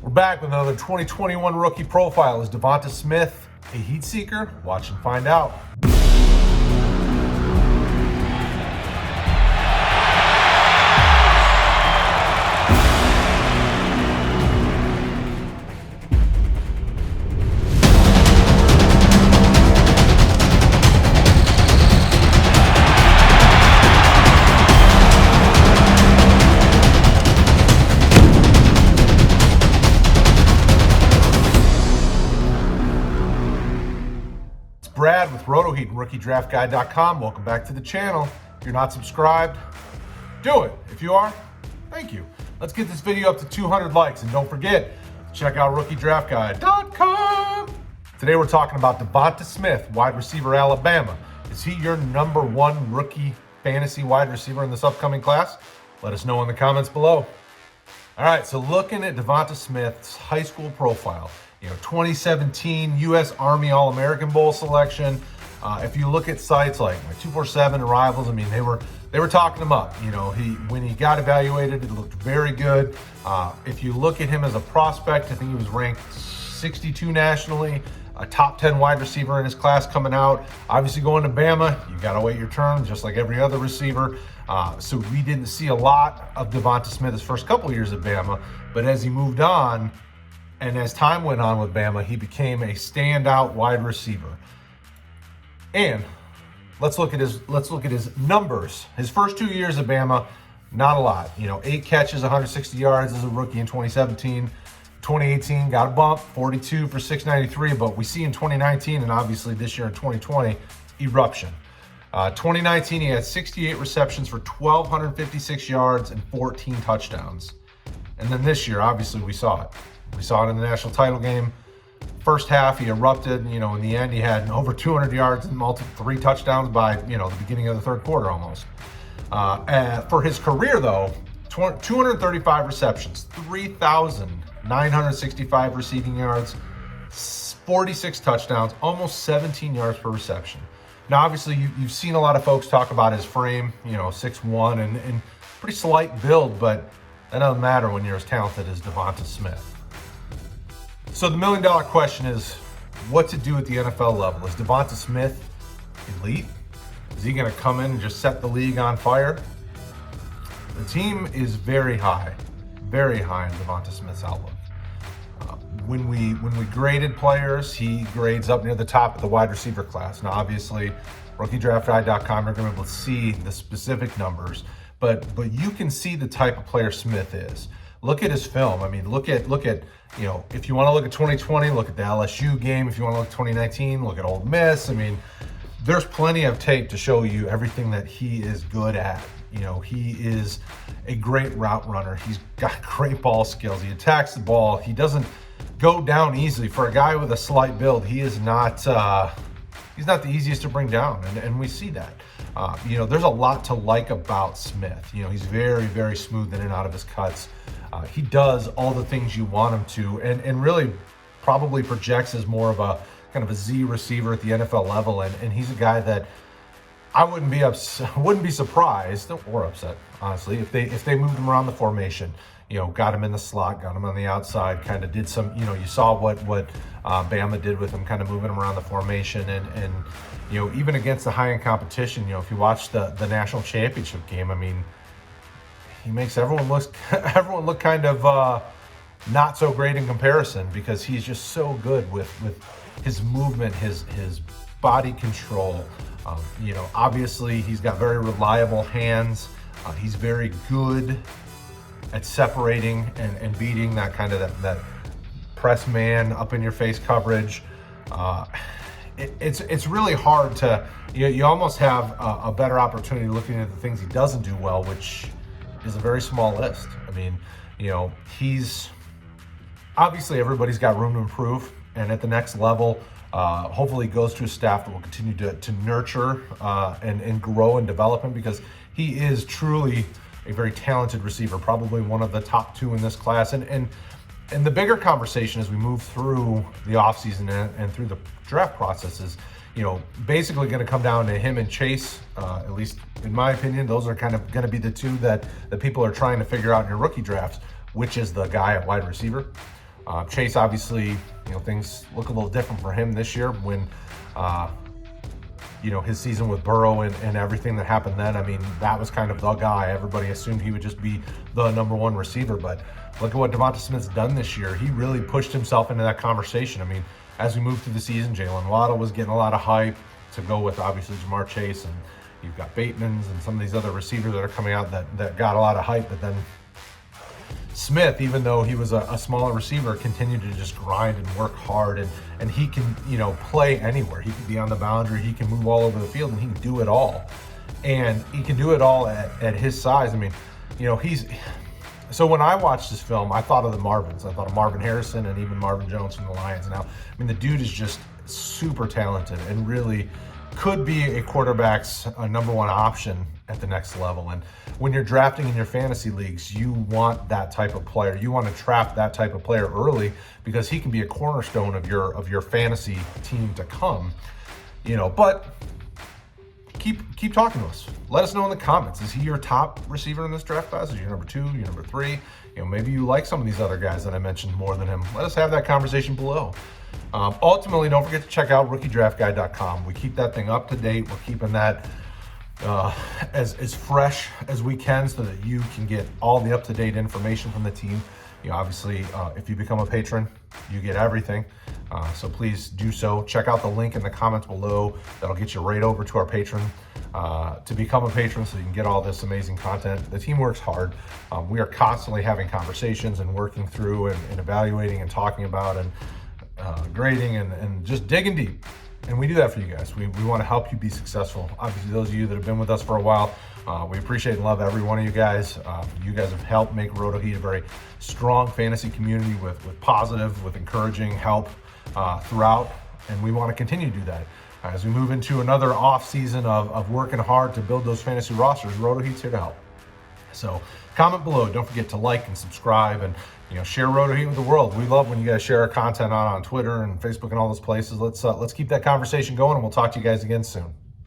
We're back with another 2021 rookie profile. Is DeVonta Smith a heat seeker? Watch and find out. Brad with RotoHeat and RookieDraftGuide.com. Welcome back to the channel. If you're not subscribed, do it. If you are, thank you. Let's get this video up to 200 likes, and don't forget, check out RookieDraftGuide.com. Today we're talking about DeVonta Smith, wide receiver, Alabama. Is he your #1 rookie fantasy wide receiver in this upcoming class? Let us know in the comments below. All right, so looking at DeVonta Smith's high school profile, 2017 U.S. Army All-American Bowl selection. If you look at sites like 247 and Rivals, I mean, they were talking him up. When he got evaluated, it looked very good. If you look at him as a prospect, I think he was ranked 62 nationally, a top 10 wide receiver in his class coming out. Obviously going to Bama, you got to wait your turn, just like every other receiver. So we didn't see a lot of DeVonta Smith his first couple of years at Bama, but as he moved on, and as time went on with Bama, he became a standout wide receiver. And let's look at his numbers. His first 2 years at Bama, not a lot. 8 catches, 160 yards as a rookie in 2017. 2018 got a bump, 42 for 693. But we see in 2019 and obviously this year in 2020, eruption. 2019 he had 68 receptions for 1,256 yards and 14 touchdowns. And then this year, obviously, we saw it. We saw it in the national title game. First half, he erupted. In the end, he had over 200 yards and 3 touchdowns by, the beginning of the third quarter almost. For his career, though, 235 receptions, 3,965 receiving yards, 46 touchdowns, almost 17 yards per reception. Now, obviously, you've seen a lot of folks talk about his frame, 6'1", and pretty slight build, but that doesn't matter when you're as talented as DeVonta Smith. So the million-dollar question is, what to do at the NFL level? Is DeVonta Smith elite? Is he going to come in and just set the league on fire? The team is very high in DeVonta Smith's outlook. When we graded players, he grades up near the top of the wide receiver class. Now, obviously, RookieDraftGuide.com, you're going to be able to see the specific numbers, but you can see the type of player Smith is. Look at his film. I mean, look at if you want to look at 2020, look at the LSU game. If you want to look at 2019, look at Ole Miss. I mean, there's plenty of tape to show you everything that he is good at. He is a great route runner. He's got great ball skills. He attacks the ball. He doesn't go down easily. For a guy with a slight build, he is not he's not the easiest to bring down, and we see that. There's a lot to like about Smith. He's very, very smooth in and out of his cuts. He does all the things you want him to, and really probably projects as more of a kind of a Z receiver at the NFL level. And he's a guy that I wouldn't be surprised or upset, honestly, if they moved him around the formation. Got him in the slot, got him on the outside, kind of did some, you saw what Bama did with him, kind of moving him around the formation, and even against the high-end competition, if you watch the national championship game, I mean, he makes everyone look kind of not so great in comparison, because he's just so good with his movement, his body control. Obviously he's got very reliable hands. He's very good at separating and beating that kind of that press man up in your face coverage. It's really hard to, you almost have a better opportunity looking at the things he doesn't do well, which is a very small list. I mean, he's obviously, everybody's got room to improve, and at the next level, hopefully he goes to a staff that will continue to nurture and grow and develop him, because he is truly a very talented receiver, probably one of the top 2 in this class. And the bigger conversation as we move through the offseason and through the draft process is, basically going to come down to him and Chase. At least in my opinion, those are kind of going to be the 2 that people are trying to figure out in your rookie drafts, which is the guy at wide receiver. Chase, obviously, things look a little different for him this year when, his season with Burrow and everything that happened then. I mean, that was kind of the guy. Everybody assumed he would just be the number one receiver, but look at what DeVonta Smith's done this year. He really pushed himself into that conversation. I mean, as we moved through the season, Jalen Waddle was getting a lot of hype to go with, obviously, Jamar Chase, and you've got Bateman's and some of these other receivers that are coming out that got a lot of hype, but then Smith, even though he was a smaller receiver, continued to just grind and work hard, and he can, play anywhere. He can be on the boundary, he can move all over the field, and he can do it all. And he can do it all at his size. I mean, so when I watched this film, I thought of the Marvins. I thought of Marvin Harrison and even Marvin Jones from the Lions. Now, I mean, the dude is just super talented and really could be a quarterback's number one option at the next level. And when you're drafting in your fantasy leagues, you want that type of player. You want to trap that type of player early because he can be a cornerstone of your fantasy team to come. But keep talking to us. Let us know in the comments. Is he your top receiver in this draft class? Is he your number 2, your number 3? Maybe you like some of these other guys that I mentioned more than him. Let us have that conversation below. Ultimately, don't forget to check out rookiedraftguide.com. We keep that thing up to date. We're keeping that as fresh as we can so that you can get all the up-to-date information from the team. Obviously, if you become a patron, you get everything. So please do so. Check out the link in the comments below. That'll get you right over to our patron to become a patron so you can get all this amazing content. The team works hard. We are constantly having conversations and working through and evaluating and talking about and grading and just digging deep. And we do that for you guys. We want to help you be successful. Obviously, those of you that have been with us for a while, we appreciate and love every one of you guys. You guys have helped make RotoHeat a very strong fantasy community with positive, with encouraging help throughout. And we want to continue to do that. As we move into another off season of working hard to build those fantasy rosters, RotoHeat's here to help. So comment below. Don't forget to like and subscribe and share RotoHeat with the world. We love when you guys share our content on Twitter and Facebook and all those places. Let's keep that conversation going, and we'll talk to you guys again soon.